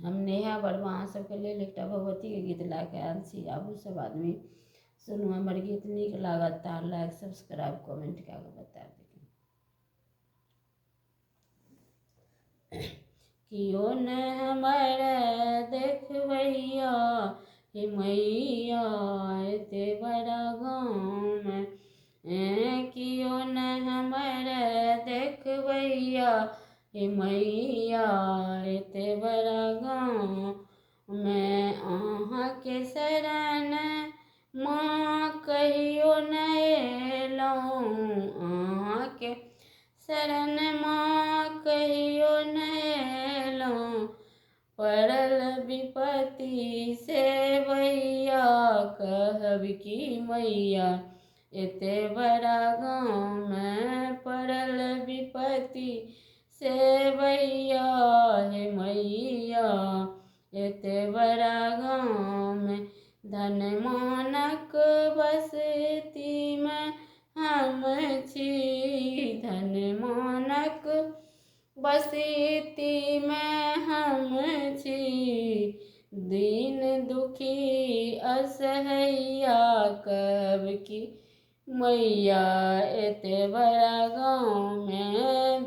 हम नेहा वर्मा अहाँ सबके लेल एकटा भगवतीके गीत लए कऽ आयल छी। आबू सब आदमी सुनू, हमर गीत नीक लागत तऽ लाइक सब्सक्राइब कमेंट कए कऽ बता देबै। कियो ने हमर देखबैया हे मैया एते बड़ा गाँवमे, कियो ने हमर देखबैया हे मैया एते बड़ा गाँवमे, अहाँके शरण माँ कहियो नहि एलहुँ, अहाँके शरण माँ कहियो नहि एलहुँ, पड़ल विपत्ति से भैया कहब की मैया एते बड़ा गाँवमे, पड़ल विपत्ति से भैया हे मैया एते बड़ा गाँवमे, धन मानक बस्तीमे हम छी, धन मानक बस्तीमे हम छी, दीन दुखी असहैया कहब की मैया एते बड़ा गाँवमे,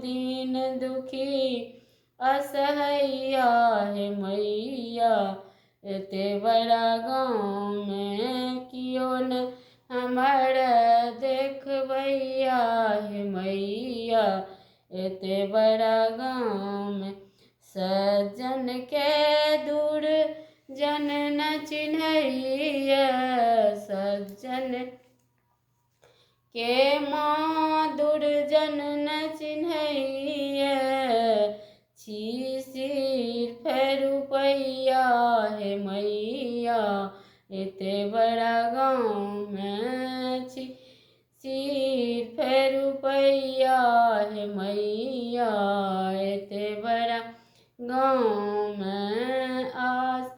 दीन दुखी असहैया हे मैया एते बड़ा गाँवमे, कियो ने हमर देखबैया हे मैया एते बड़ा गाँवमे, सज्जन के दूर जन न चिन्हैया, सज्जन के माँ दुर्जन न चिन्हैया, छी सिर्फ रुपैया हे मैया एते बड़ा गाँवमे, छी सिर्फ रुपैया हे मैया एते बड़ा गाँवमे, आस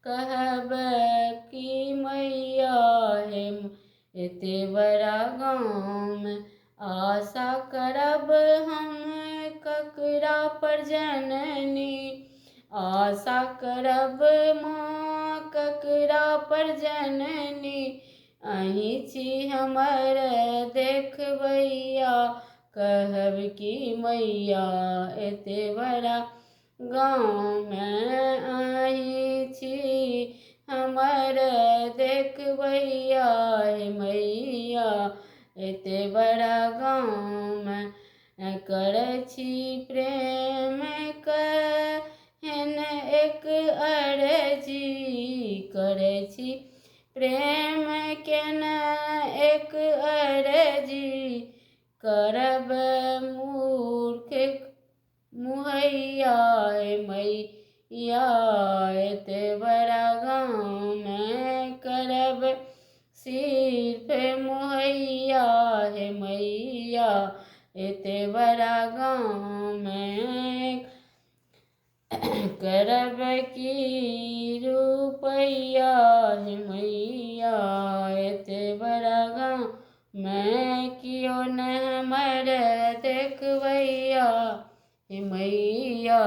कहब की मैया हे एते बड़ा गाँवमे, आशा करब हम ककरा पर जननी, आशा करब माँ ककरा पर जननी, अहीं छी हमर देखबैया कहब की मैया एते बड़ा गाँवमे, अहीं छी हमर देखबैया हे मैया एते बड़ा गाँवमे, करै छी प्रेम केहन एक अर्जी, करै छी प्रेम केहन एक अर्जी, करब मूर्ख मुहैया हे मैया एते बड़ा गाँवमे, करब सिर्फ मुहैया हे मैया एते बड़ा गाँवमे, करब की रुपैया हे मैया एते बड़ा गाँवमे, कियो ने हमर देखबैया हे मैया